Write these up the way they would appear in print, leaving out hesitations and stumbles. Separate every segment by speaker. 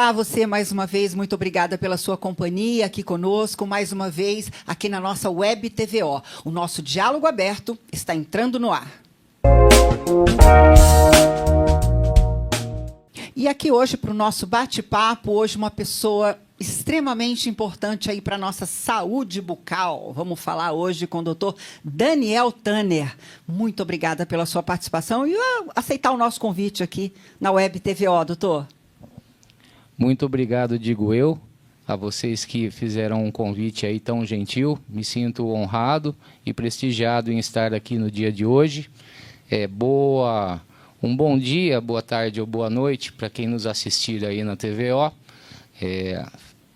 Speaker 1: Olá, você mais uma vez, muito obrigada pela sua companhia aqui conosco, mais uma vez aqui na nossa Web TVO. O nosso diálogo aberto está entrando no ar. E aqui hoje, para o nosso bate-papo, hoje uma pessoa extremamente importante aí para a nossa saúde bucal. Vamos falar hoje com o doutor Daniel Tanner. Muito obrigada pela sua participação e aceitar o nosso convite aqui na Web TVO, doutor.
Speaker 2: Muito obrigado, digo eu, a vocês que fizeram um convite aí tão gentil. Me sinto honrado e prestigiado em estar aqui no dia de hoje. Um bom dia, boa tarde ou boa noite para quem nos assistir aí na TVO.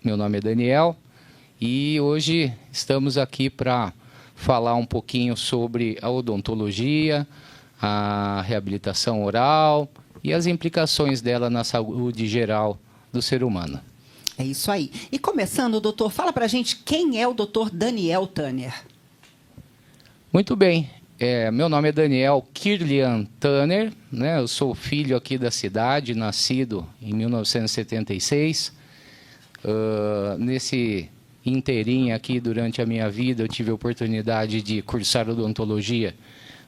Speaker 2: Meu nome é Daniel e hoje estamos aqui para falar um pouquinho sobre a odontologia, a reabilitação oral e as implicações dela na saúde geral do ser humano.
Speaker 1: É isso aí. E começando, doutor, fala para a gente quem é o doutor Daniel Tanner.
Speaker 2: Muito bem. Meu nome é Daniel Kirlian Tanner, né? Eu sou filho aqui da cidade, nascido em 1976. Nesse inteirinho aqui, durante a minha vida, eu tive a oportunidade de cursar odontologia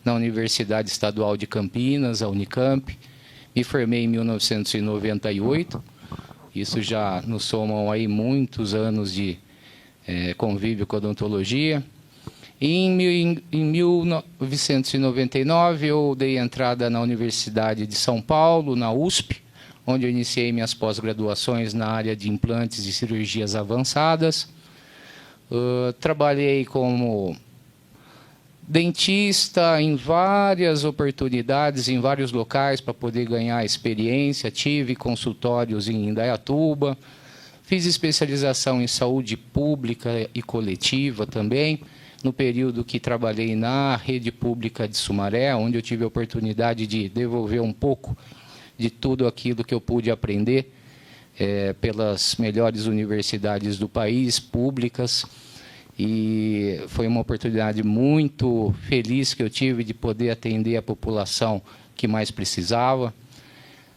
Speaker 2: na Universidade Estadual de Campinas, a Unicamp. Me formei em 1998. Isso já nos somam aí muitos anos de convívio com a odontologia. Em 1999, eu dei entrada na Universidade de São Paulo, na USP, onde eu iniciei minhas pós-graduações na área de implantes e cirurgias avançadas. Trabalhei como dentista em várias oportunidades, em vários locais para poder ganhar experiência. Tive consultórios em Indaiatuba, fiz especialização em saúde pública e coletiva também, no período que trabalhei na rede pública de Sumaré, onde eu tive a oportunidade de devolver um pouco de tudo aquilo que eu pude aprender pelas melhores universidades do país, públicas. E foi uma oportunidade muito feliz que eu tive de poder atender a população que mais precisava.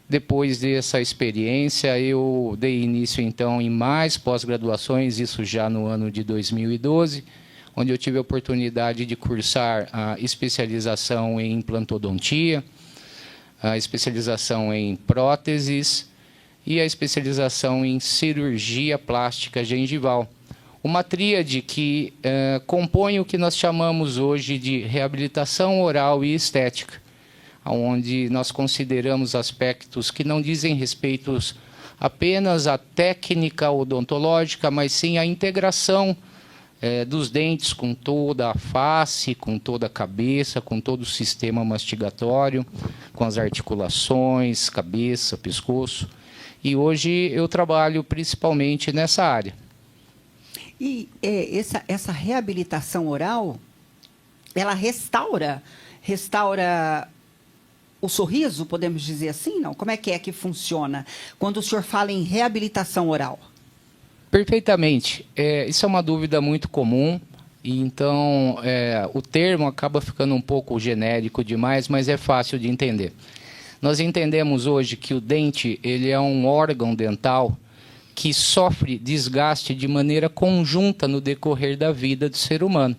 Speaker 2: Depois dessa experiência, eu dei início, então, em mais pós-graduações, isso já no ano de 2012, onde eu tive a oportunidade de cursar a especialização em implantodontia, a especialização em próteses e a especialização em cirurgia plástica gengival. Uma tríade que compõe o que nós chamamos hoje de reabilitação oral e estética, onde nós consideramos aspectos que não dizem respeito apenas à técnica odontológica, mas sim à integração dos dentes com toda a face, com toda a cabeça, com todo o sistema mastigatório, com as articulações, cabeça, pescoço. E hoje eu trabalho principalmente nessa área.
Speaker 1: E essa reabilitação oral, ela restaura o sorriso, podemos dizer assim, não? Como é que funciona quando o senhor fala em reabilitação oral?
Speaker 2: Perfeitamente. Isso é uma dúvida muito comum, e então o termo acaba ficando um pouco genérico demais, mas é fácil de entender. Nós entendemos hoje que o dente ele é um órgão dental que sofre desgaste de maneira conjunta no decorrer da vida do ser humano.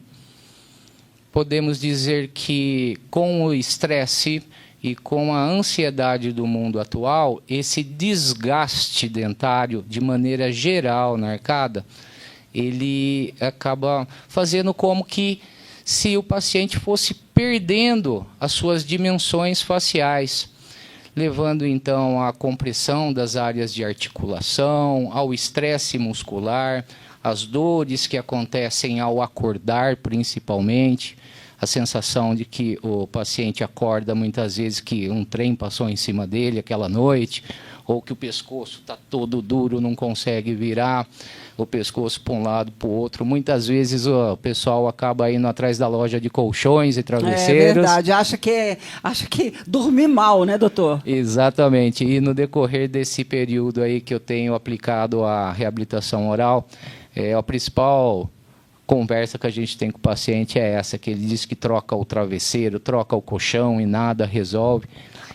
Speaker 2: Podemos dizer que com o estresse e com a ansiedade do mundo atual, esse desgaste dentário, de maneira geral na arcada, ele acaba fazendo como que se o paciente fosse perdendo as suas dimensões faciais, levando então à compressão das áreas de articulação, ao estresse muscular, às dores que acontecem ao acordar principalmente, a sensação de que o paciente acorda muitas vezes que um trem passou em cima dele aquela noite, ou que o pescoço está todo duro, não consegue virar o pescoço para um lado para o outro. Muitas vezes o pessoal acaba indo atrás da loja de colchões e travesseiros.
Speaker 1: É verdade, acha que dormir mal, né, doutor?
Speaker 2: Exatamente. E no decorrer desse período aí que eu tenho aplicado a reabilitação oral, a principal conversa que a gente tem com o paciente é essa, que ele diz que troca o travesseiro, troca o colchão e nada resolve.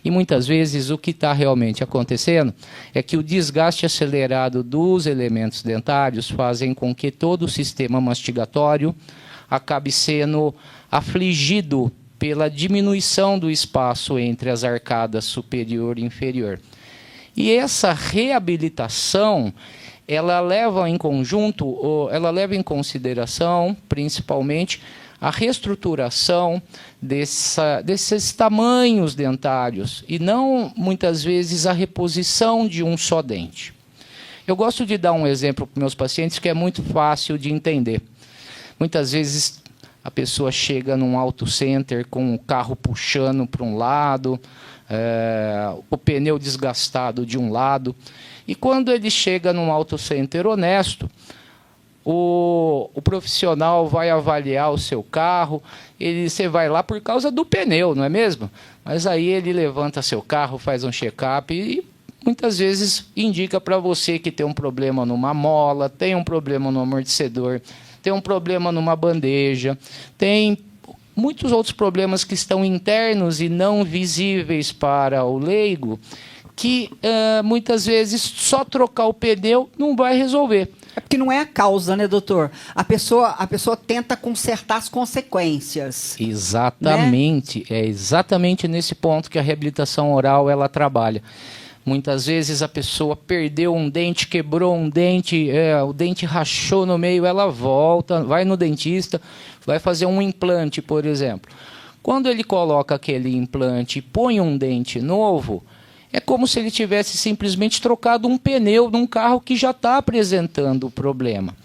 Speaker 2: E muitas vezes o que está realmente acontecendo é que o desgaste acelerado dos elementos dentários fazem com que todo o sistema mastigatório acabe sendo afligido pela diminuição do espaço entre as arcadas superior e inferior. E essa reabilitação, ela leva em conjunto, ela leva em consideração, principalmente, a reestruturação desses tamanhos dentários e não, muitas vezes, a reposição de um só dente. Eu gosto de dar um exemplo para meus pacientes que é muito fácil de entender. Muitas vezes a pessoa chega num auto center com o carro puxando para um lado, o pneu desgastado de um lado, e quando ele chega num auto center honesto, o profissional vai avaliar o seu carro, você vai lá por causa do pneu, não é mesmo? Mas aí ele levanta seu carro, faz um check-up e muitas vezes indica para você que tem um problema numa mola, tem um problema no amortecedor, tem um problema numa bandeja, tem muitos outros problemas que estão internos e não visíveis para o leigo, que muitas vezes só trocar o pneu não vai resolver.
Speaker 1: É porque não é a causa, né, doutor? A pessoa tenta consertar as consequências.
Speaker 2: Exatamente. Né? É exatamente nesse ponto que a reabilitação oral ela trabalha. Muitas vezes a pessoa perdeu um dente, quebrou um dente, o dente rachou no meio, ela volta, vai no dentista, vai fazer um implante, por exemplo. Quando ele coloca aquele implante e põe um dente novo, é como se ele tivesse simplesmente trocado um pneu num carro que já está apresentando o problema.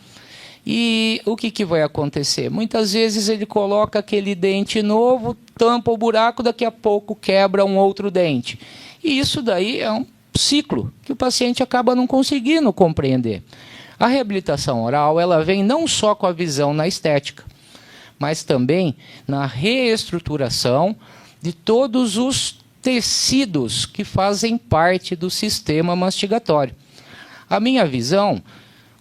Speaker 2: E o que vai acontecer? Muitas vezes ele coloca aquele dente novo, tampa o buraco, daqui a pouco quebra um outro dente. E isso daí é um ciclo que o paciente acaba não conseguindo compreender. A reabilitação oral ela vem não só com a visão na estética, mas também na reestruturação de todos os tecidos que fazem parte do sistema mastigatório. A minha visão,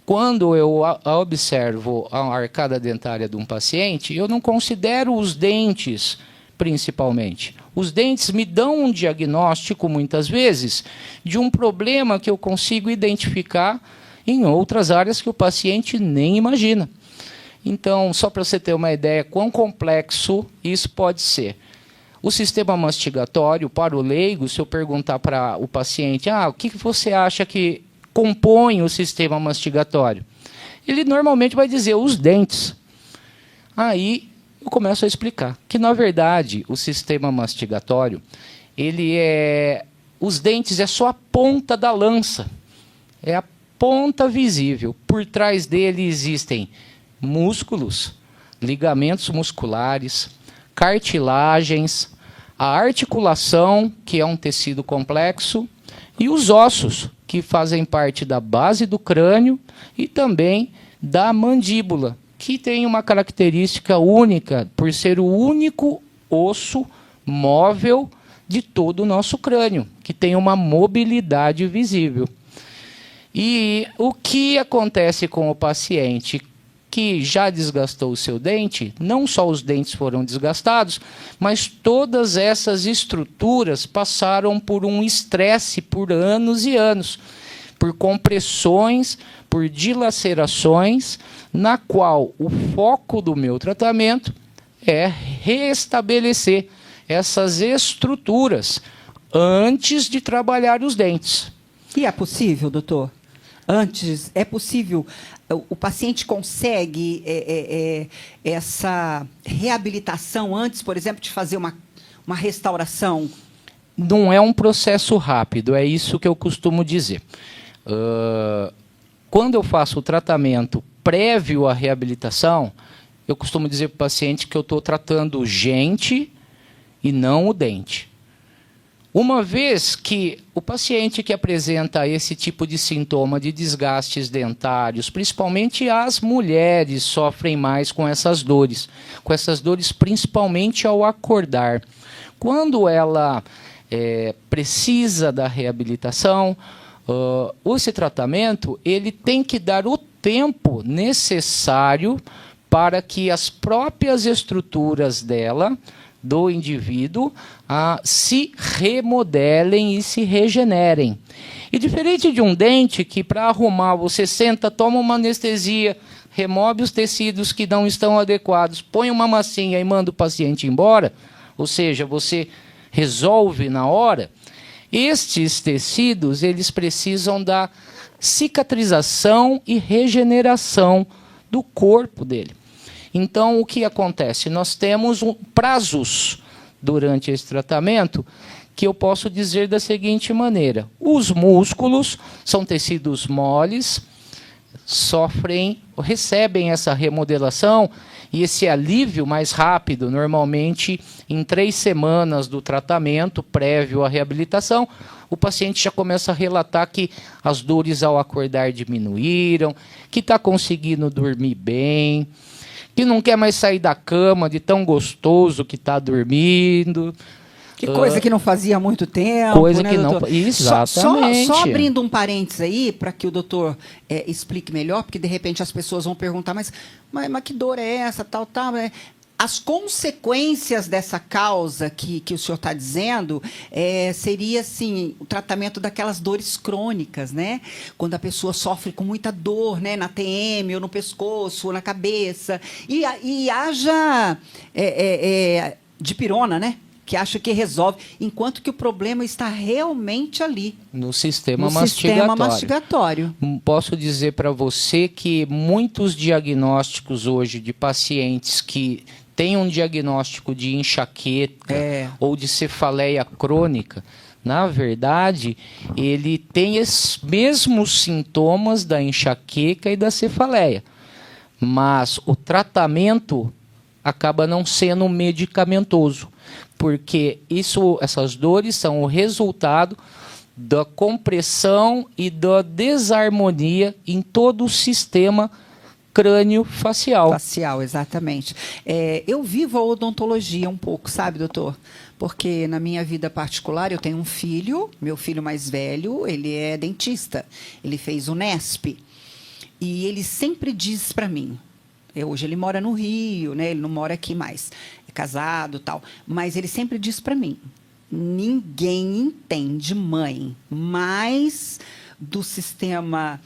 Speaker 2: quando eu observo a arcada dentária de um paciente, eu não considero os dentes principalmente. Os dentes me dão um diagnóstico, muitas vezes, de um problema que eu consigo identificar em outras áreas que o paciente nem imagina. Então, só para você ter uma ideia quão complexo isso pode ser. O sistema mastigatório, para o leigo, se eu perguntar para o paciente, o que você acha que compõe o sistema mastigatório? Ele normalmente vai dizer os dentes. Aí eu começo a explicar que, na verdade, o sistema mastigatório, os dentes é só a ponta da lança, é a ponta visível. Por trás dele existem músculos, ligamentos musculares, cartilagens, a articulação, que é um tecido complexo, e os ossos, que fazem parte da base do crânio e também da mandíbula, que tem uma característica única, por ser o único osso móvel de todo o nosso crânio, que tem uma mobilidade visível. E o que acontece com o paciente que já desgastou o seu dente? Não só os dentes foram desgastados, mas todas essas estruturas passaram por um estresse por anos e anos, por compressões, por dilacerações, na qual o foco do meu tratamento é restabelecer essas estruturas antes de trabalhar os dentes.
Speaker 1: E é possível, doutor? Antes, é possível, o paciente consegue essa reabilitação antes, por exemplo, de fazer uma restauração?
Speaker 2: Não é um processo rápido, é isso que eu costumo dizer. Quando eu faço o tratamento prévio à reabilitação, eu costumo dizer para o paciente que eu estou tratando gente e não o dente. Uma vez que o paciente que apresenta esse tipo de sintoma de desgastes dentários, principalmente as mulheres sofrem mais com essas dores principalmente ao acordar. Quando ela precisa da reabilitação, esse tratamento ele tem que dar o tempo necessário para que as próprias estruturas dela do indivíduo se remodelem e se regenerem. E diferente de um dente que para arrumar você senta, toma uma anestesia, remove os tecidos que não estão adequados, põe uma massinha e manda o paciente embora, ou seja, você resolve na hora, estes tecidos eles precisam da cicatrização e regeneração do corpo dele. Então, o que acontece? Nós temos prazos durante esse tratamento que eu posso dizer da seguinte maneira. Os músculos são tecidos moles, recebem essa remodelação e esse alívio mais rápido, normalmente em 3 semanas do tratamento prévio à reabilitação, o paciente já começa a relatar que as dores ao acordar diminuíram, que está conseguindo dormir bem, que não quer mais sair da cama de tão gostoso que está dormindo.
Speaker 1: Que coisa que não fazia há muito tempo,
Speaker 2: coisa
Speaker 1: né,
Speaker 2: que
Speaker 1: doutor?
Speaker 2: não, exatamente.
Speaker 1: Só abrindo um parênteses aí, para que o doutor explique melhor, porque de repente as pessoas vão perguntar, mas que dor é essa, tal. As consequências dessa causa que o senhor está dizendo seria, assim, o tratamento daquelas dores crônicas, né? Quando a pessoa sofre com muita dor, né? Na TM, ou no pescoço, ou na cabeça. E haja dipirona, né? Que acha que resolve, enquanto que o problema está realmente ali.
Speaker 2: No sistema
Speaker 1: mastigatório.
Speaker 2: Posso dizer para você que muitos diagnósticos hoje de pacientes que têm um diagnóstico de enxaqueca ou de cefaleia crônica, na verdade, ele tem os mesmos sintomas da enxaqueca e da cefaleia. Mas o tratamento acaba não sendo medicamentoso, porque essas dores são o resultado da compressão e da desarmonia em todo o sistema crânio-facial.
Speaker 1: Facial, exatamente. Eu vivo a odontologia um pouco, sabe, doutor? Porque na minha vida particular eu tenho um filho, meu filho mais velho, ele é dentista, ele fez o Nesp, e ele sempre diz para mim, hoje ele mora no Rio, né? Ele não mora aqui mais, é casado e tal, mas ele sempre diz para mim, ninguém entende, mãe, mais do sistema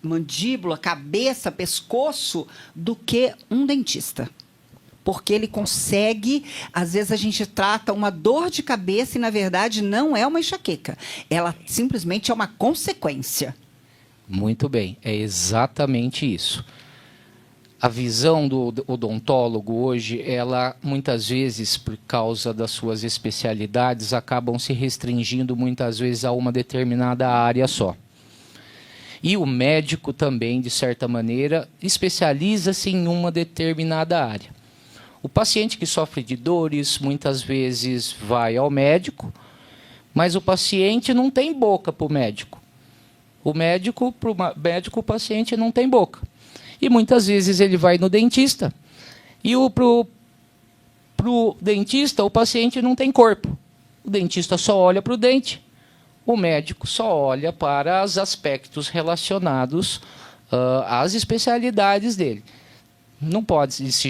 Speaker 1: mandíbula, cabeça, pescoço, do que um dentista. Porque ele consegue, às vezes a gente trata uma dor de cabeça e, na verdade, não é uma enxaqueca. Ela simplesmente é uma consequência.
Speaker 2: Muito bem, é exatamente isso. A visão do odontólogo hoje, ela muitas vezes, por causa das suas especialidades, acabam se restringindo muitas vezes a uma determinada área só. E o médico também, de certa maneira, especializa-se em uma determinada área. O paciente que sofre de dores, muitas vezes vai ao médico, mas o paciente não tem boca para o médico. Para o médico, o paciente não tem boca. E muitas vezes ele vai no dentista. E pro dentista, o paciente não tem corpo. O dentista só olha para o dente. O médico só olha para os aspectos relacionados às especialidades dele. Não pode se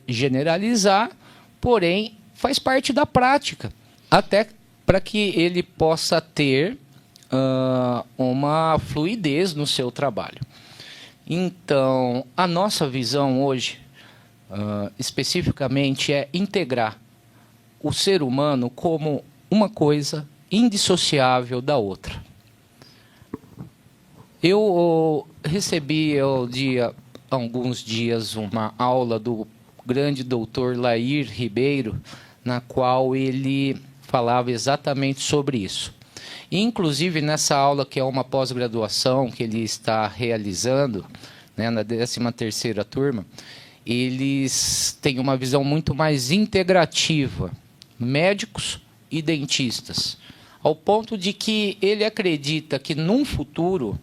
Speaker 2: generalizar, porém faz parte da prática. Até para que ele possa ter uma fluidez no seu trabalho. Então, a nossa visão hoje, especificamente, é integrar o ser humano como uma coisa indissociável da outra. Eu recebi há alguns dias uma aula do grande doutor Lair Ribeiro, na qual ele falava exatamente sobre isso. Inclusive, nessa aula, que é uma pós-graduação que ele está realizando, né, na 13ª turma, eles têm uma visão muito mais integrativa, médicos e dentistas, ao ponto de que ele acredita que, num futuro,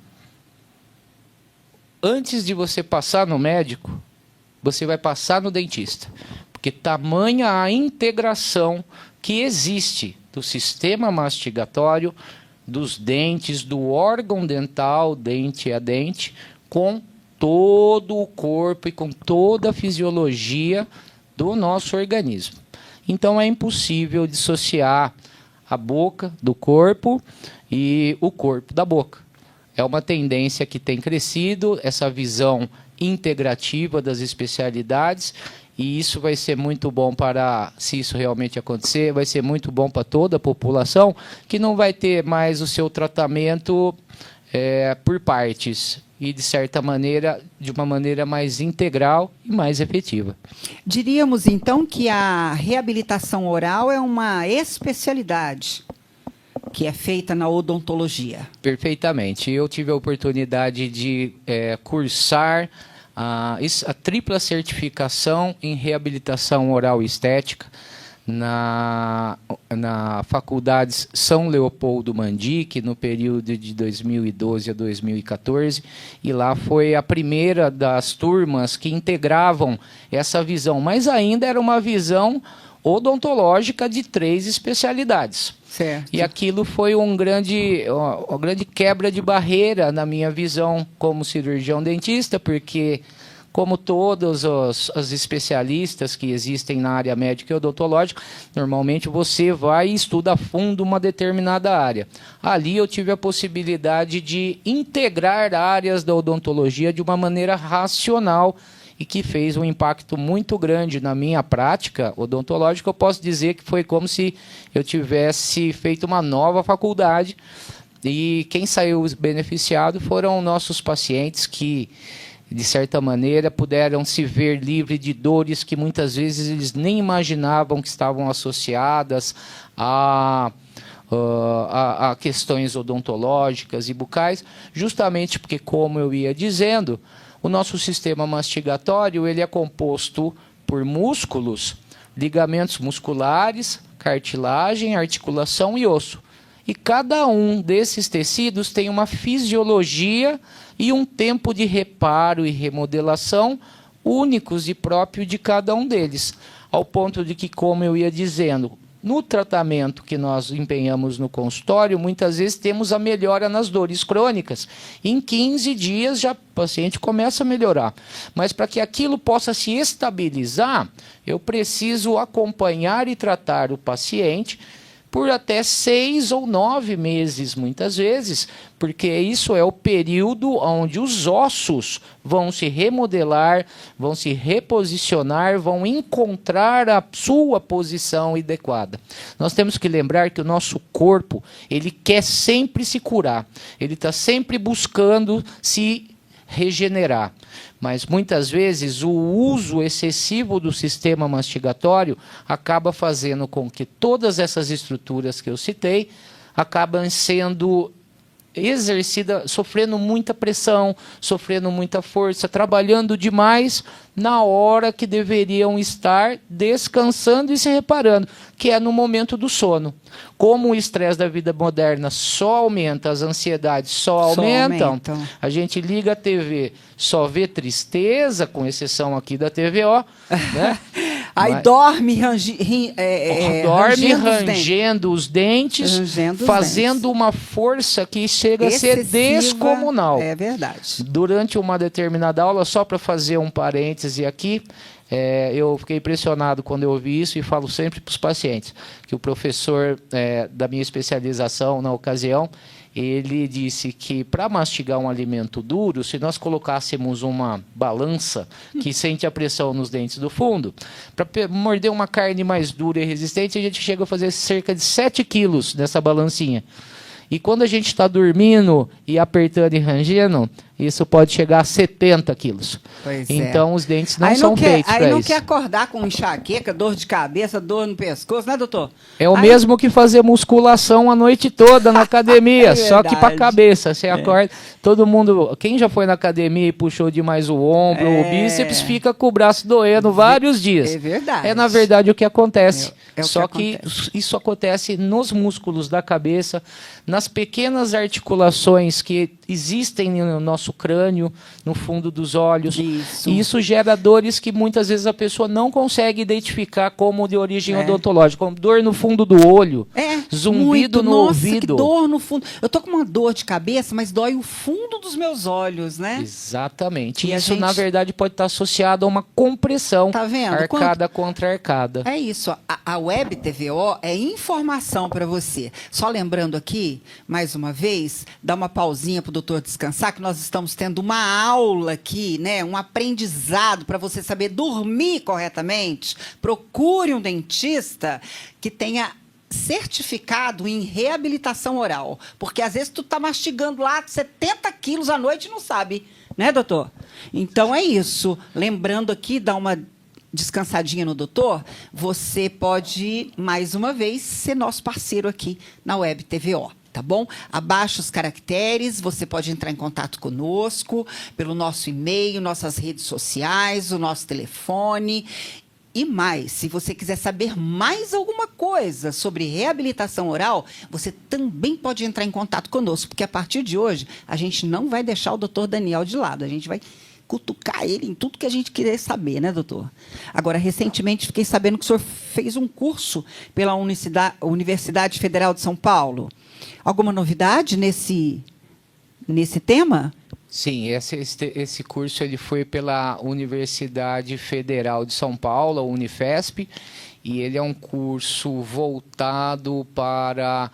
Speaker 2: antes de você passar no médico, você vai passar no dentista, porque tamanha a integração que existe do sistema mastigatório, dos dentes, do órgão dental, dente a dente, com todo o corpo e com toda a fisiologia do nosso organismo. Então é impossível dissociar a boca do corpo e o corpo da boca. É uma tendência que tem crescido, essa visão integrativa das especialidades, e isso vai ser muito bom para, se isso realmente acontecer, vai ser muito bom para toda a população, que não vai ter mais o seu tratamento por partes, e de certa maneira, de uma maneira mais integral e mais efetiva.
Speaker 1: Diríamos, então, que a reabilitação oral é uma especialidade que é feita na odontologia.
Speaker 2: Perfeitamente. Eu tive a oportunidade de cursar a tripla certificação em reabilitação oral e estética na Faculdade São Leopoldo Mandic, no período de 2012 a 2014, e lá foi a primeira das turmas que integravam essa visão, mas ainda era uma visão odontológica de 3 especialidades.
Speaker 1: Certo.
Speaker 2: E aquilo foi uma grande quebra de barreira na minha visão como cirurgião dentista, porque, como todos os especialistas que existem na área médica e odontológica, normalmente você vai e estuda a fundo uma determinada área. Ali eu tive a possibilidade de integrar áreas da odontologia de uma maneira racional, e que fez um impacto muito grande na minha prática odontológica. Eu posso dizer que foi como se eu tivesse feito uma nova faculdade, e quem saiu beneficiado foram nossos pacientes que, de certa maneira, puderam se ver livre de dores que muitas vezes eles nem imaginavam que estavam associadas a questões odontológicas e bucais, justamente porque, como eu ia dizendo, o nosso sistema mastigatório ele é composto por músculos, ligamentos musculares, cartilagem, articulação e osso. E cada um desses tecidos tem uma fisiologia e um tempo de reparo e remodelação únicos e próprio de cada um deles. Ao ponto de que, como eu ia dizendo, no tratamento que nós empenhamos no consultório, muitas vezes temos a melhora nas dores crônicas. Em 15 dias já o paciente começa a melhorar. Mas para que aquilo possa se estabilizar, eu preciso acompanhar e tratar o paciente por até 6 ou 9 meses, muitas vezes, porque isso é o período onde os ossos vão se remodelar, vão se reposicionar, vão encontrar a sua posição adequada. Nós temos que lembrar que o nosso corpo, ele quer sempre se curar, ele está sempre buscando se regenerar. Mas muitas vezes o uso excessivo do sistema mastigatório acaba fazendo com que todas essas estruturas que eu citei acabam sendo exercidas, sofrendo muita pressão, sofrendo muita força, trabalhando demais na hora que deveriam estar descansando e se reparando, que é no momento do sono. Como o estresse da vida moderna só aumenta, as ansiedades só aumentam, a gente liga a TV, só vê tristeza, com exceção aqui da TVO, né?
Speaker 1: Aí dorme
Speaker 2: rangendo os dentes, fazendo uma força que chega
Speaker 1: excessiva,
Speaker 2: a ser descomunal.
Speaker 1: É verdade.
Speaker 2: Durante uma determinada aula, só para fazer um parêntese aqui, eu fiquei impressionado quando eu ouvi isso, e falo sempre para os pacientes, que o professor da minha especialização na ocasião, ele disse que para mastigar um alimento duro, se nós colocássemos uma balança que sente a pressão nos dentes do fundo, para morder uma carne mais dura e resistente, a gente chega a fazer cerca de 7 quilos nessa balancinha. E quando a gente está dormindo e apertando e rangendo, isso pode chegar a 70 quilos. Então, os dentes não são feitos para isso.
Speaker 1: Aí não quer acordar com enxaqueca, dor de cabeça, dor no pescoço, né, doutor?
Speaker 2: É o mesmo que fazer musculação a noite toda na academia, só que para a cabeça. Você acorda, todo mundo... Quem já foi na academia e puxou demais o ombro, o bíceps, fica com o braço doendo vários dias.
Speaker 1: É verdade.
Speaker 2: É, na verdade, o que acontece.
Speaker 1: Só
Speaker 2: que isso acontece nos músculos da cabeça, nas pequenas articulações que existem no nosso crânio, no fundo dos olhos.
Speaker 1: Isso.
Speaker 2: E isso gera dores que muitas vezes a pessoa não consegue identificar como de origem odontológica, como dor no fundo do olho. Zumbido no
Speaker 1: Nossa,
Speaker 2: ouvido.
Speaker 1: que dor no fundo. Eu tô com uma dor de cabeça, mas dói o fundo dos meus olhos, né?
Speaker 2: Exatamente.
Speaker 1: E a
Speaker 2: Isso,
Speaker 1: gente-
Speaker 2: na verdade, pode estar associado a uma compressão
Speaker 1: Tá vendo?
Speaker 2: arcada contra arcada.
Speaker 1: É isso. A Web TVO é informação para você. Só lembrando aqui, mais uma vez, dá uma pausinha para o doutor descansar, que nós estamos tendo uma aula aqui, né? Um aprendizado para você saber dormir corretamente. Procure um dentista que tenha certificado em reabilitação oral. Porque às vezes tu tá mastigando lá 70 quilos à noite e não sabe, né, doutor? Então é isso. Lembrando aqui, dá uma descansadinha no doutor, você pode, mais uma vez, ser nosso parceiro aqui na Web TVO. Tá bom? Abaixo os caracteres, você pode entrar em contato conosco pelo nosso e-mail, nossas redes sociais, o nosso telefone. E mais, se você quiser saber mais alguma coisa sobre reabilitação oral, você também pode entrar em contato conosco, porque a partir de hoje a gente não vai deixar o doutor Daniel de lado, a gente vai cutucar ele em tudo que a gente quiser saber, né, doutor? Agora, recentemente, fiquei sabendo que o senhor fez um curso pela Universidade Federal de São Paulo. Alguma novidade nesse tema?
Speaker 2: Sim, esse curso ele foi pela Universidade Federal de São Paulo, a Unifesp, e ele é um curso voltado para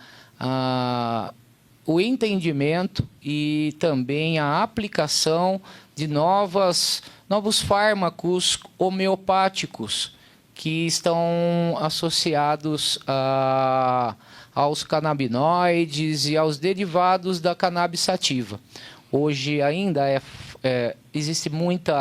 Speaker 2: o entendimento e também a aplicação de novos fármacos homeopáticos que estão associados aos canabinoides e aos derivados da cannabis sativa. Hoje ainda existe muito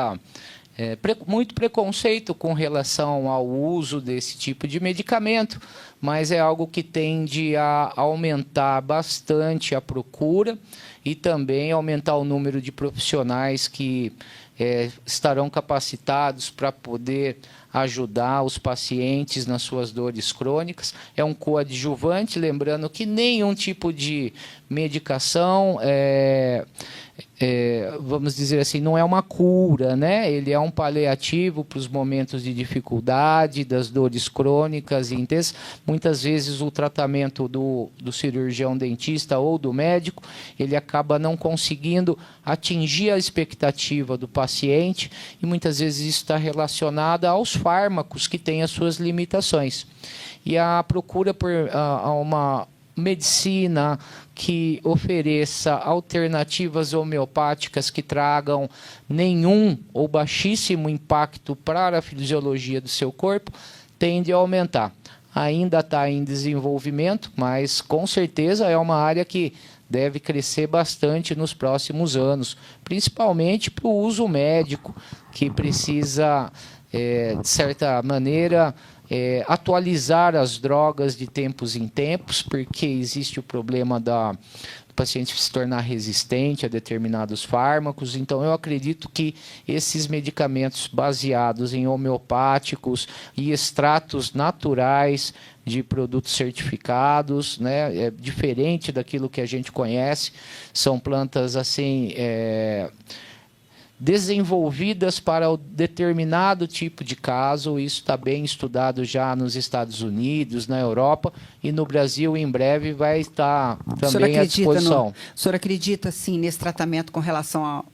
Speaker 2: preconceito com relação ao uso desse tipo de medicamento, mas é algo que tende a aumentar bastante a procura e também aumentar o número de profissionais que estarão capacitados para poder ajudar os pacientes nas suas dores crônicas. É um coadjuvante, lembrando que nenhum tipo de medicação vamos dizer assim, não é uma cura, né? Ele é um paliativo para os momentos de dificuldade, das dores crônicas e intensas. Muitas vezes o tratamento do cirurgião dentista ou do médico, ele acaba não conseguindo atingir a expectativa do paciente e muitas vezes isso está relacionado aos fármacos que têm as suas limitações. E a procura por uma medicina que ofereça alternativas homeopáticas que tragam nenhum ou baixíssimo impacto para a fisiologia do seu corpo tende a aumentar. Ainda está em desenvolvimento, mas com certeza é uma área que deve crescer bastante nos próximos anos, principalmente para o uso médico, que precisa, de certa maneira, atualizar as drogas de tempos em tempos, porque existe o problema do paciente se tornar resistente a determinados fármacos. Então, eu acredito que esses medicamentos baseados em homeopáticos e extratos naturais de produtos certificados, né, é diferente daquilo que a gente conhece, são plantas assim desenvolvidas para o determinado tipo de caso. Isso está bem estudado já nos Estados Unidos, na Europa, e no Brasil em breve vai estar também à disposição.
Speaker 1: O senhor acredita, sim, nesse tratamento com relação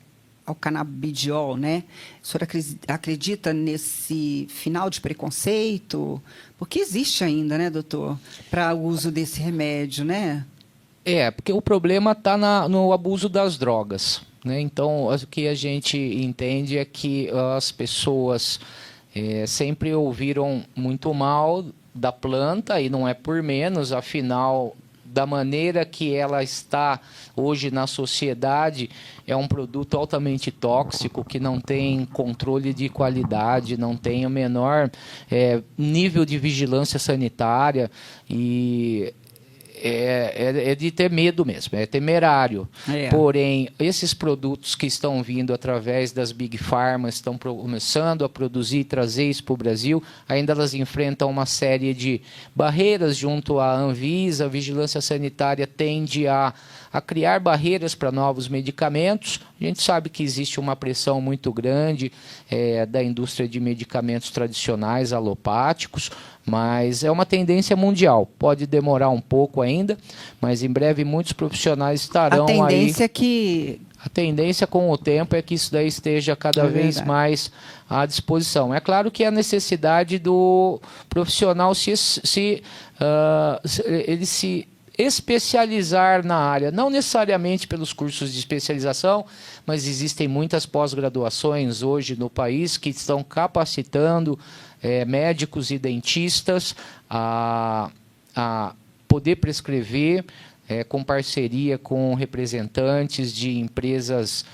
Speaker 1: ao canabidiol, né? O senhor acredita nesse final de preconceito? Porque existe ainda, né, doutor, para o uso desse remédio, né?
Speaker 2: Porque o problema está no abuso das drogas, né? Então, o que a gente entende é que as pessoas sempre ouviram muito mal da planta, e não é por menos, afinal, da maneira que ela está hoje na sociedade, é um produto altamente tóxico, que não tem controle de qualidade, não tem o menor nível de vigilância sanitária, e é de ter medo mesmo, é temerário. Porém, esses produtos que estão vindo através das Big Pharma, estão começando a produzir e trazer isso para o Brasil, ainda elas enfrentam uma série de barreiras junto à Anvisa. A vigilância sanitária tende a criar barreiras para novos medicamentos, A gente sabe que existe uma pressão muito grande da indústria de medicamentos tradicionais alopáticos, mas é uma tendência mundial. Pode demorar um pouco ainda, mas em breve muitos profissionais estarão aí.
Speaker 1: A tendência que...
Speaker 2: A tendência com o tempo é que isso daí esteja cada vez mais à disposição. É claro que a necessidade do profissional ele se especializar na área, não necessariamente pelos cursos de especialização, mas existem muitas pós-graduações hoje no país que estão capacitando médicos e dentistas a poder prescrever com parceria com representantes de empresas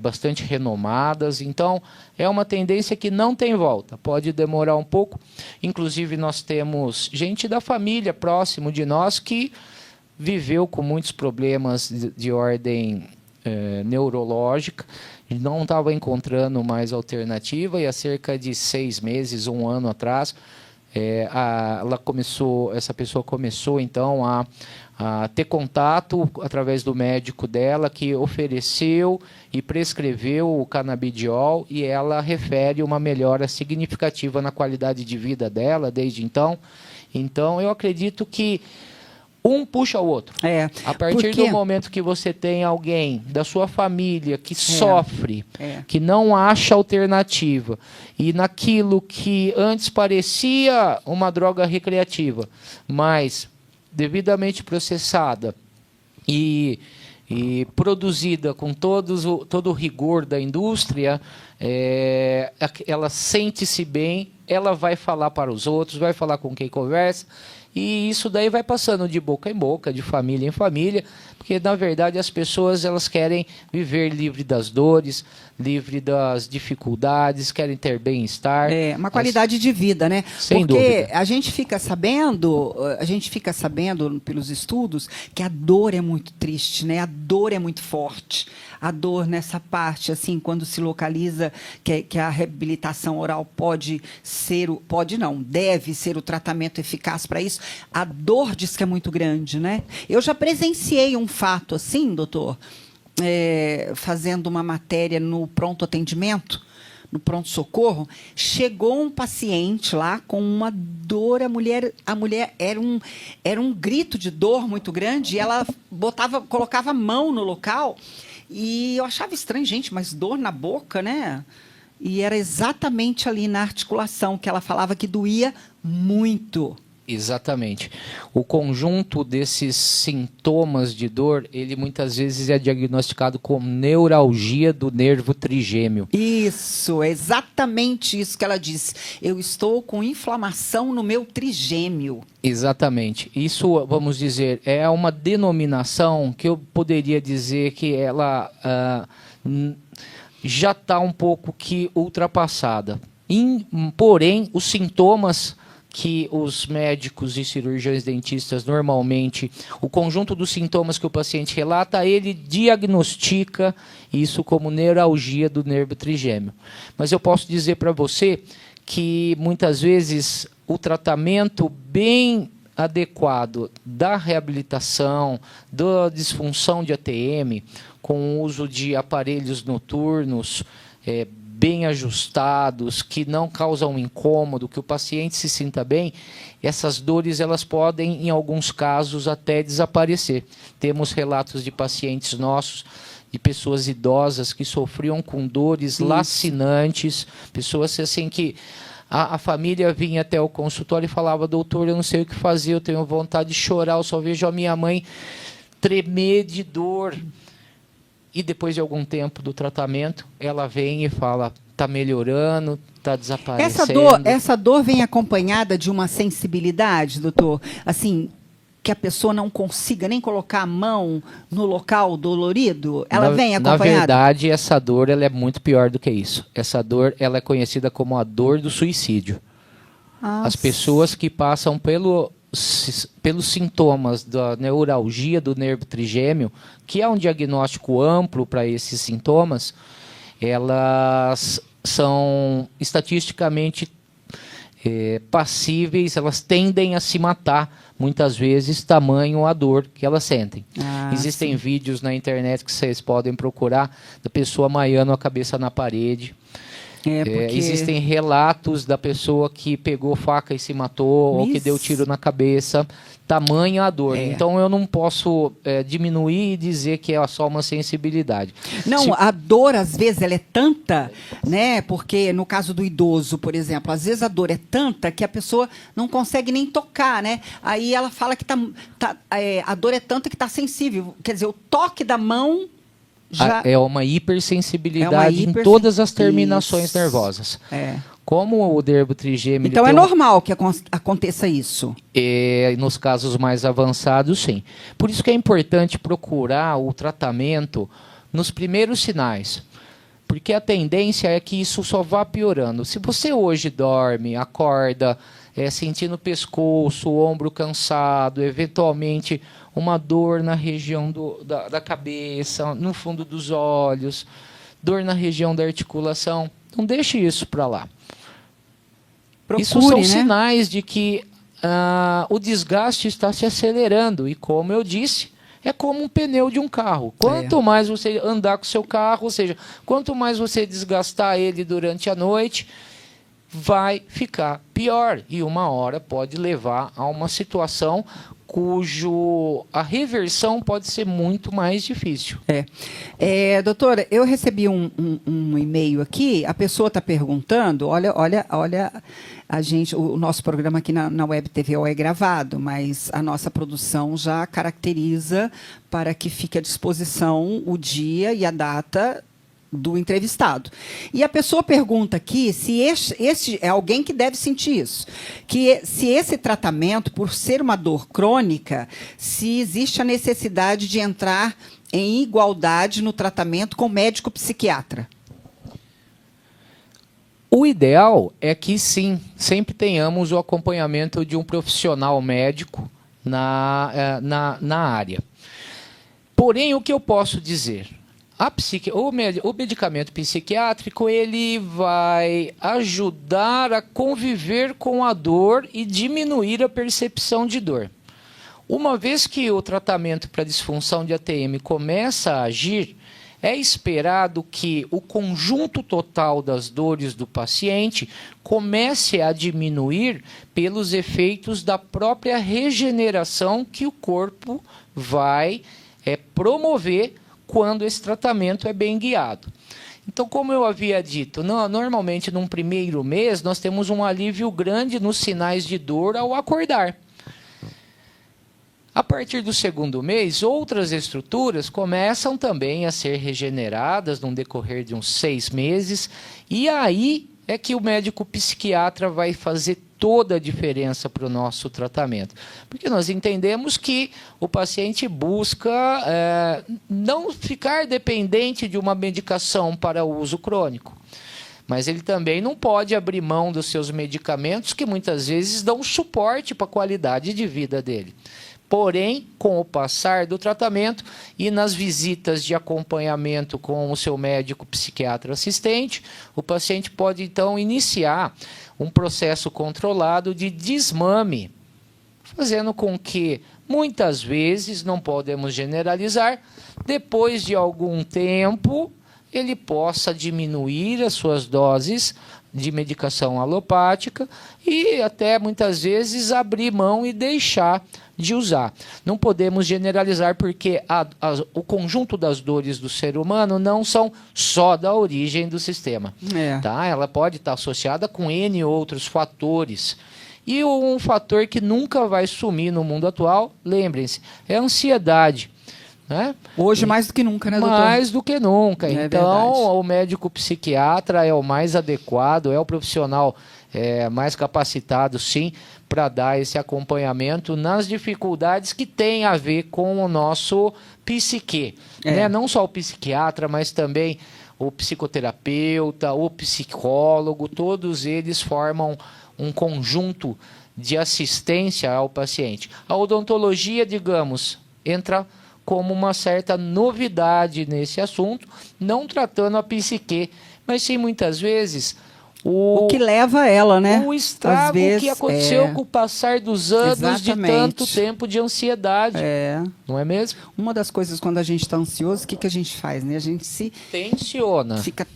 Speaker 2: bastante renomadas. Então, é uma tendência que não tem volta. Pode demorar um pouco. Inclusive, nós temos gente da família próximo de nós que viveu com muitos problemas de ordem neurológica, não estava encontrando mais alternativa, e há cerca de 6 meses, 1 ano atrás, essa pessoa começou então a ter contato através do médico dela, que ofereceu e prescreveu o canabidiol, e ela refere uma melhora significativa na qualidade de vida dela desde então. Então, eu acredito que um puxa o outro. A partir do momento que você tem alguém da sua família que sofre, que não acha alternativa, e naquilo que antes parecia uma droga recreativa, mas devidamente processada e produzida com todo o rigor da indústria, ela sente-se bem, ela vai falar para os outros, vai falar com quem conversa, e isso daí vai passando de boca em boca, de família em família, porque, na verdade, as pessoas elas querem viver livre das dores, livre das dificuldades, querem ter bem-estar.
Speaker 1: Uma qualidade de vida, né?
Speaker 2: Sem
Speaker 1: porque
Speaker 2: dúvida.
Speaker 1: a gente fica sabendo pelos estudos que a dor é muito triste, né? A dor é muito forte. A dor nessa parte, assim, quando se localiza que a reabilitação oral deve ser o tratamento eficaz para isso, a dor diz que é muito grande, né? Eu já presenciei um fato assim, doutor, fazendo uma matéria no pronto atendimento, no pronto-socorro, chegou um paciente lá com uma dor, a mulher era um grito de dor muito grande, e ela colocava a mão no local, e eu achava estranho, gente, mas dor na boca, né? E era exatamente ali na articulação que ela falava que doía muito.
Speaker 2: Exatamente. O conjunto desses sintomas de dor, ele muitas vezes é diagnosticado como neuralgia do nervo trigêmeo.
Speaker 1: Isso, é exatamente isso que ela disse. Eu estou com inflamação no meu trigêmeo.
Speaker 2: Exatamente. Isso, vamos dizer, é uma denominação que eu poderia dizer que ela já está um pouco que ultrapassada. Porém, os sintomas que os médicos e cirurgiões dentistas normalmente, o conjunto dos sintomas que o paciente relata, ele diagnostica isso como neuralgia do nervo trigêmeo. Mas eu posso dizer para você que muitas vezes o tratamento bem adequado da reabilitação, da disfunção de ATM, com o uso de aparelhos noturnos, bem ajustados, que não causam incômodo, que o paciente se sinta bem, essas dores elas podem, em alguns casos, até desaparecer. Temos relatos de pacientes nossos, de pessoas idosas que sofriam com dores lacinantes, pessoas assim que a família vinha até o consultório e falava: doutor, eu não sei o que fazer, eu tenho vontade de chorar, eu só vejo a minha mãe tremer de dor. E depois de algum tempo do tratamento, ela vem e fala: está melhorando, está desaparecendo.
Speaker 1: Essa dor vem acompanhada de uma sensibilidade, doutor? Assim, que a pessoa não consiga nem colocar a mão no local dolorido? Ela vem acompanhada?
Speaker 2: Na verdade, essa dor ela é muito pior do que isso. Essa dor ela é conhecida como a dor do suicídio.
Speaker 1: Nossa.
Speaker 2: As pessoas que passam pelos sintomas da neuralgia do nervo trigêmeo, que é um diagnóstico amplo para esses sintomas, elas são estatisticamente passíveis, elas tendem a se matar, muitas vezes, tamanho a dor que elas sentem. Existem vídeos na internet que vocês podem procurar da pessoa maiando a cabeça na parede. Existem relatos da pessoa que pegou faca e se matou, ou que deu tiro na cabeça, tamanho a dor. Então eu não posso diminuir e dizer que é só uma sensibilidade.
Speaker 1: Não, a dor às vezes ela é tanta, né? Porque no caso do idoso, por exemplo, às vezes a dor é tanta que a pessoa não consegue nem tocar, né? Aí ela fala que a dor é tanta que está sensível. Quer dizer, o toque da mão
Speaker 2: é uma hipersensibilidade em todas as terminações nervosas. Como o nervo trigêmeo...
Speaker 1: Então é normal que aconteça isso?
Speaker 2: Nos casos mais avançados, sim. Por isso que é importante procurar o tratamento nos primeiros sinais. Porque a tendência é que isso só vá piorando. Se você hoje dorme, acorda, sentindo o pescoço, o ombro cansado, eventualmente uma dor na região da cabeça, no fundo dos olhos, dor na região da articulação, não deixe isso para lá.
Speaker 1: Procure,
Speaker 2: isso são
Speaker 1: né?
Speaker 2: sinais de que o desgaste está se acelerando. E como eu disse, é como um pneu de um carro. Quanto mais você andar com o seu carro, ou seja, quanto mais você desgastar ele durante a noite, vai ficar pior. E uma hora pode levar a uma situação a reversão pode ser muito mais difícil.
Speaker 1: Doutora, eu recebi um e-mail aqui, a pessoa está perguntando, olha, o nosso programa aqui na Web TV é gravado, mas a nossa produção já caracteriza para que fique à disposição o dia e a data do entrevistado. E a pessoa pergunta aqui se esse é alguém que deve sentir isso, que se esse tratamento, por ser uma dor crônica, se existe a necessidade de entrar em igualdade no tratamento com o médico psiquiatra.
Speaker 2: O ideal é que sim, sempre tenhamos o acompanhamento de um profissional médico na área. Porém, o que eu posso dizer? O medicamento psiquiátrico ele vai ajudar a conviver com a dor e diminuir a percepção de dor. Uma vez que o tratamento para disfunção de ATM começa a agir, é esperado que o conjunto total das dores do paciente comece a diminuir pelos efeitos da própria regeneração que o corpo vai promover quando esse tratamento é bem guiado. Então, como eu havia dito, normalmente num primeiro mês nós temos um alívio grande nos sinais de dor ao acordar. A partir do segundo mês, outras estruturas começam também a ser regeneradas no decorrer de uns 6 meses, e aí é que o médico psiquiatra vai fazer toda a diferença para o nosso tratamento. Porque nós entendemos que o paciente busca não ficar dependente de uma medicação para uso crônico. Mas ele também não pode abrir mão dos seus medicamentos, que muitas vezes dão suporte para a qualidade de vida dele. Porém, com o passar do tratamento e nas visitas de acompanhamento com o seu médico psiquiatra assistente, o paciente pode então iniciar um processo controlado de desmame, fazendo com que, muitas vezes, não podemos generalizar, depois de algum tempo, ele possa diminuir as suas doses de medicação alopática e até, muitas vezes, abrir mão e deixar de usar. Não podemos generalizar porque o conjunto das dores do ser humano não são só da origem do sistema. Tá? Ela pode estar associada com N outros fatores. E um fator que nunca vai sumir no mundo atual, lembrem-se, é a ansiedade. Né?
Speaker 1: Hoje mais do que nunca, né, doutor?
Speaker 2: Mais do que nunca.
Speaker 1: É
Speaker 2: então,
Speaker 1: verdade.
Speaker 2: O médico psiquiatra é o mais adequado, é o profissional mais capacitado, sim, para dar esse acompanhamento nas dificuldades que tem a ver com o nosso psique. Né? Não só o psiquiatra, mas também o psicoterapeuta, o psicólogo, todos eles formam um conjunto de assistência ao paciente. A odontologia, digamos, entra como uma certa novidade nesse assunto, não tratando a psique, mas sim muitas vezes
Speaker 1: O que leva ela, né?
Speaker 2: O estrago
Speaker 1: Às vezes,
Speaker 2: que aconteceu com o passar dos anos
Speaker 1: Exatamente.
Speaker 2: de tanto tempo de ansiedade. Não é mesmo?
Speaker 1: Uma das coisas, quando a gente está ansioso, o que a gente faz, né? A gente se...
Speaker 2: Tensiona.
Speaker 1: Fica,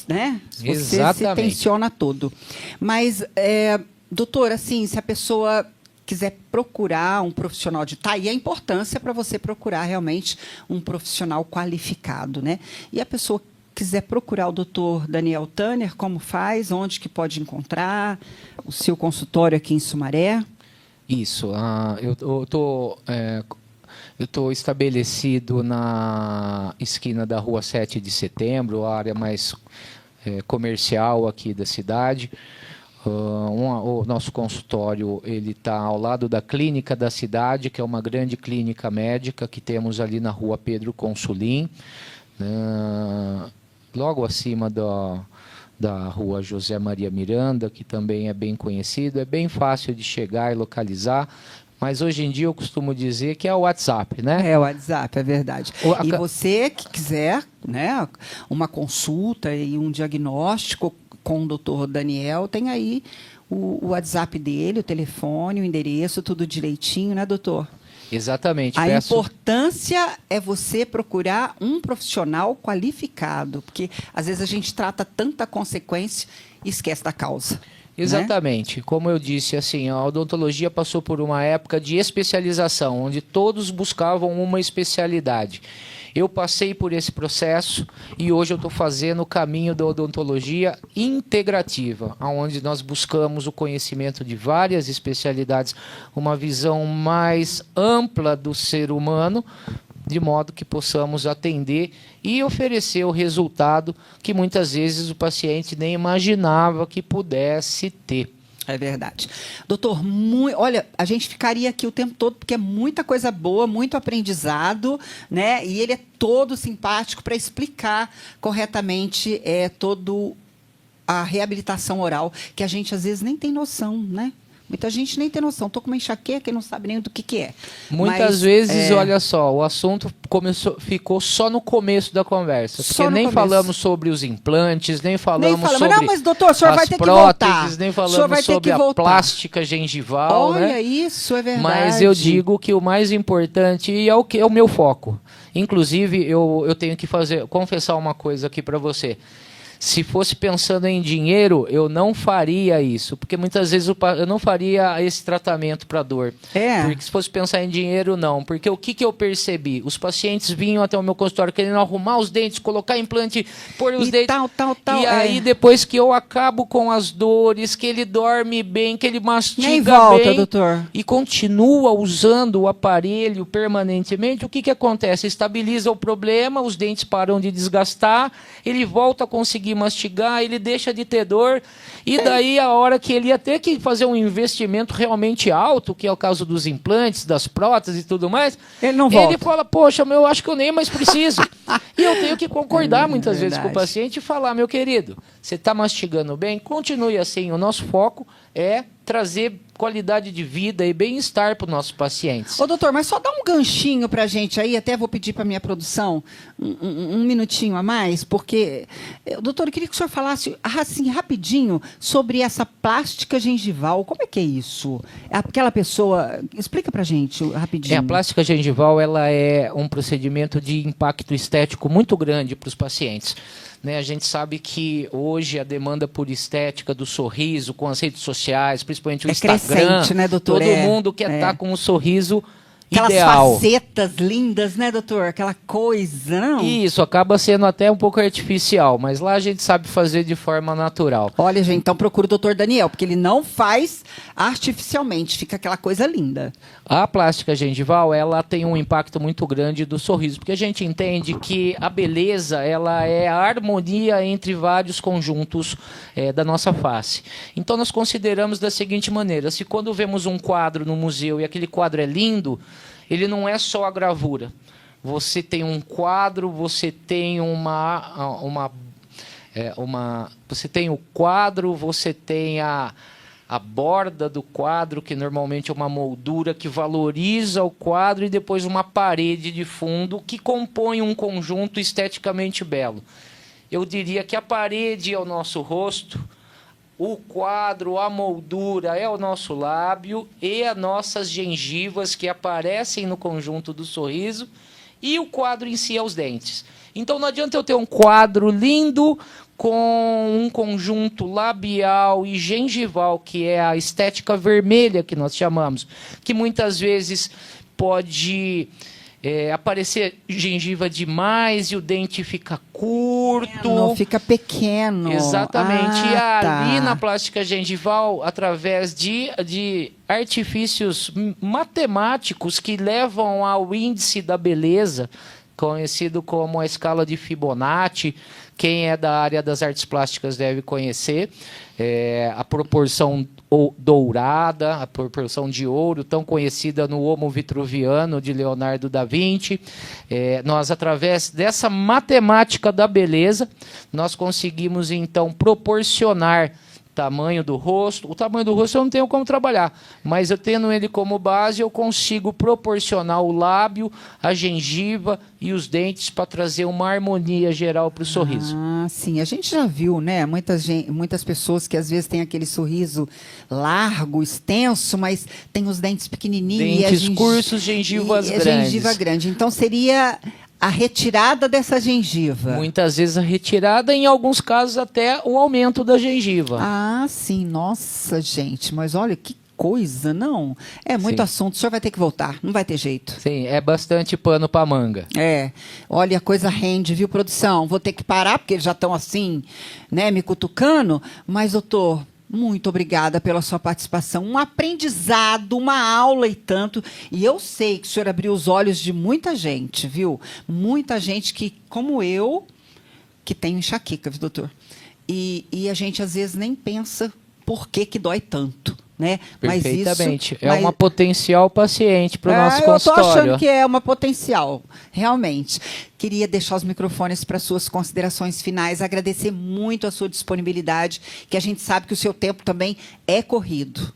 Speaker 1: né? Você
Speaker 2: Exatamente.
Speaker 1: se tensiona todo. Mas, doutor, assim, se a pessoa quiser procurar um profissional de... Tá aí a importância para você procurar realmente um profissional qualificado, né? E a pessoa quiser procurar o doutor Daniel Tanner, como faz? Onde que pode encontrar? O seu consultório aqui em Sumaré?
Speaker 2: Isso. Eu estou estabelecido na esquina da Rua 7 de Setembro, a área mais comercial aqui da cidade. O nosso consultório ele está ao lado da clínica da cidade, que é uma grande clínica médica que temos ali na Rua Pedro Consulim, logo acima da Rua José Maria Miranda, que também é bem conhecido, é bem fácil de chegar e localizar, mas hoje em dia eu costumo dizer que é o WhatsApp, né?
Speaker 1: É o WhatsApp, é verdade. E você que quiser, né, uma consulta e um diagnóstico com o doutor Daniel, tem aí o WhatsApp dele, o telefone, o endereço, tudo direitinho, né, doutor?
Speaker 2: Exatamente.
Speaker 1: A importância é você procurar um profissional qualificado, porque às vezes a gente trata tanta consequência e esquece da causa.
Speaker 2: Exatamente.
Speaker 1: Né?
Speaker 2: Como eu disse, assim, a odontologia passou por uma época de especialização, onde todos buscavam uma especialidade. Eu passei por esse processo e hoje eu estou fazendo o caminho da odontologia integrativa, onde nós buscamos o conhecimento de várias especialidades, uma visão mais ampla do ser humano, de modo que possamos atender e oferecer o resultado que muitas vezes o paciente nem imaginava que pudesse ter.
Speaker 1: É verdade. Doutor, olha, a gente ficaria aqui o tempo todo, porque é muita coisa boa, muito aprendizado, né? E ele é todo simpático para explicar corretamente toda a reabilitação oral, que a gente às vezes nem tem noção, né? Muita gente nem tem noção. Estou com uma enxaqueca e não sabe nem do que é.
Speaker 2: Muitas vezes, olha só, o assunto ficou só no começo da conversa. Porque nem falamos sobre os implantes, nem falamos sobre
Speaker 1: não, mas, doutor, o senhor vai ter que voltar.
Speaker 2: Nem falamos sobre a plástica gengival.
Speaker 1: Olha,
Speaker 2: né?
Speaker 1: Isso, é verdade.
Speaker 2: Mas eu digo que o mais importante é o meu foco. Inclusive, eu tenho que confessar uma coisa aqui para você. Se fosse pensando em dinheiro, eu não faria isso, porque muitas vezes eu não faria esse tratamento para dor. Porque se fosse pensar em dinheiro, não. Porque o que eu percebi? Os pacientes vinham até o meu consultório querendo arrumar os dentes, colocar implante, pôr os dentes.
Speaker 1: Tal.
Speaker 2: E aí, depois que eu acabo com as dores, que ele dorme bem, que ele mastiga
Speaker 1: nem volta,
Speaker 2: bem,
Speaker 1: doutor.
Speaker 2: E continua usando o aparelho permanentemente, o que acontece? Estabiliza o problema, os dentes param de desgastar, ele volta a conseguir mastigar, ele deixa de ter dor, e daí a hora que ele ia ter que fazer um investimento realmente alto, que é o caso dos implantes, das próteses e tudo mais,
Speaker 1: ele não volta.
Speaker 2: Ele fala, poxa, eu acho que eu nem mais preciso. E eu tenho que concordar muitas vezes com o paciente e falar, meu querido, você está mastigando bem? Continue assim, o nosso foco é trazer qualidade de vida e bem-estar para os nossos pacientes.
Speaker 1: Ô, doutor, mas só dá um ganchinho para a gente aí, até vou pedir para a minha produção um minutinho a mais, porque, doutor, eu queria que o senhor falasse assim, rapidinho sobre essa plástica gengival. Como é que é isso? Aquela pessoa... Explica para a gente rapidinho.
Speaker 2: A plástica gengival ela é um procedimento de impacto estético muito grande para os pacientes. Né, a gente sabe que hoje a demanda por estética do sorriso, com as redes sociais, principalmente o Instagram,
Speaker 1: crescente, né, doutor?
Speaker 2: Todo mundo quer estar com um sorriso
Speaker 1: aquelas
Speaker 2: ideal.
Speaker 1: facetas lindas, né, doutor? Aquela coisa, não?
Speaker 2: Isso, acaba sendo até um pouco artificial, mas lá a gente sabe fazer de forma natural.
Speaker 1: Olha, gente, então procura o doutor Daniel, porque ele não faz artificialmente, fica aquela coisa linda.
Speaker 2: A plástica gengival, ela tem um impacto muito grande do sorriso, porque a gente entende que a beleza, ela é a harmonia entre vários conjuntos da nossa face. Então, nós consideramos da seguinte maneira, se quando vemos um quadro no museu e aquele quadro é lindo, ele não é só a gravura. Você tem um quadro, você tem você tem o quadro, você tem a borda do quadro, que normalmente é uma moldura que valoriza o quadro, e depois uma parede de fundo que compõe um conjunto esteticamente belo. Eu diria que a parede é o nosso rosto, O quadro, a moldura é o nosso lábio e as nossas gengivas que aparecem no conjunto do sorriso, e o quadro em si é os dentes. Então não adianta eu ter um quadro lindo com um conjunto labial e gengival, que é a estética vermelha que nós chamamos, que muitas vezes pode aparecer gengiva demais e o dente fica curto.
Speaker 1: Não fica pequeno.
Speaker 2: Exatamente. E ali
Speaker 1: tá.
Speaker 2: na plástica gengival, através de artifícios matemáticos que levam ao índice da beleza, conhecido como a escala de Fibonacci. Quem é da área das artes plásticas deve conhecer. A proporção dourada, a proporção de ouro, tão conhecida no Homo Vitruviano, de Leonardo da Vinci. Nós, através dessa matemática da beleza, nós conseguimos, então, proporcionar tamanho do rosto. O tamanho do rosto eu não tenho como trabalhar, mas eu tendo ele como base, eu consigo proporcionar o lábio, a gengiva e os dentes para trazer uma harmonia geral para o sorriso.
Speaker 1: Ah, sim. A gente já viu, né? Muitas pessoas que às vezes têm aquele sorriso largo, extenso, mas tem os dentes pequenininhos.
Speaker 2: Dentes curtos, gengivas grandes.
Speaker 1: Gengiva grande. Então seria a retirada dessa gengiva.
Speaker 2: Muitas vezes a retirada, em alguns casos até o aumento da gengiva.
Speaker 1: Ah, sim. Nossa, gente. Mas olha que coisa, não? É muito
Speaker 2: Sim.
Speaker 1: assunto. O senhor vai ter que voltar. Não vai ter jeito.
Speaker 2: Sim, é bastante pano para manga.
Speaker 1: Olha, a coisa rende, viu, produção? Vou ter que parar, porque eles já estão assim, né, me cutucando. Mas, doutor, muito obrigada pela sua participação. Um aprendizado, uma aula e tanto. E eu sei que o senhor abriu os olhos de muita gente, viu? Muita gente que, como eu, que tem enxaqueca, viu, doutor? E a gente, às vezes, nem pensa por que dói tanto, né?
Speaker 2: Perfeitamente. É uma potencial paciente para o nosso
Speaker 1: eu tô
Speaker 2: consultório.
Speaker 1: achando que é uma potencial, realmente. Queria deixar os microfones para suas considerações finais, agradecer muito a sua disponibilidade, que a gente sabe que o seu tempo também é corrido.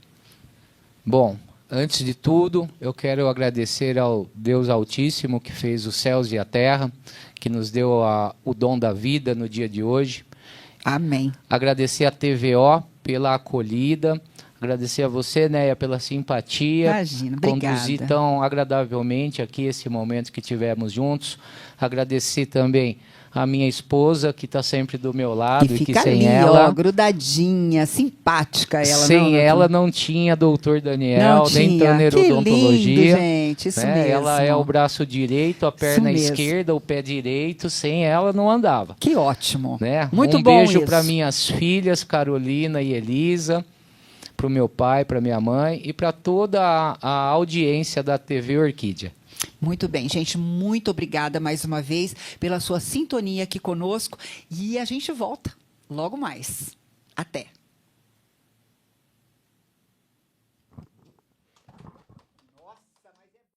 Speaker 2: Bom, antes de tudo, eu quero agradecer ao Deus Altíssimo que fez os céus e a terra, que nos deu o dom da vida no dia de hoje.
Speaker 1: Amém.
Speaker 2: Agradecer a TVO pela acolhida. Agradecer a você, Néia, pela simpatia.
Speaker 1: Imagina, obrigada.
Speaker 2: Conduzir tão agradavelmente aqui esse momento que tivemos juntos. Agradecer também a minha esposa, que está sempre do meu lado e que sem
Speaker 1: ali,
Speaker 2: ela...
Speaker 1: ó, grudadinha, simpática ela.
Speaker 2: Sem ela não tinha doutor Daniel, nem Tanner Odontologia.
Speaker 1: Lindo, gente, isso mesmo.
Speaker 2: Ela é o braço direito, a perna
Speaker 1: mesmo.
Speaker 2: esquerda, o pé direito. Sem ela não andava.
Speaker 1: Que ótimo.
Speaker 2: Né?
Speaker 1: Muito
Speaker 2: um
Speaker 1: bom
Speaker 2: beijo
Speaker 1: isso.
Speaker 2: para minhas filhas, Carolina e Elisa, para o meu pai, para minha mãe e para toda a audiência da TV Orquídea.
Speaker 1: Muito bem, gente, muito obrigada mais uma vez pela sua sintonia aqui conosco e a gente volta logo mais. Até!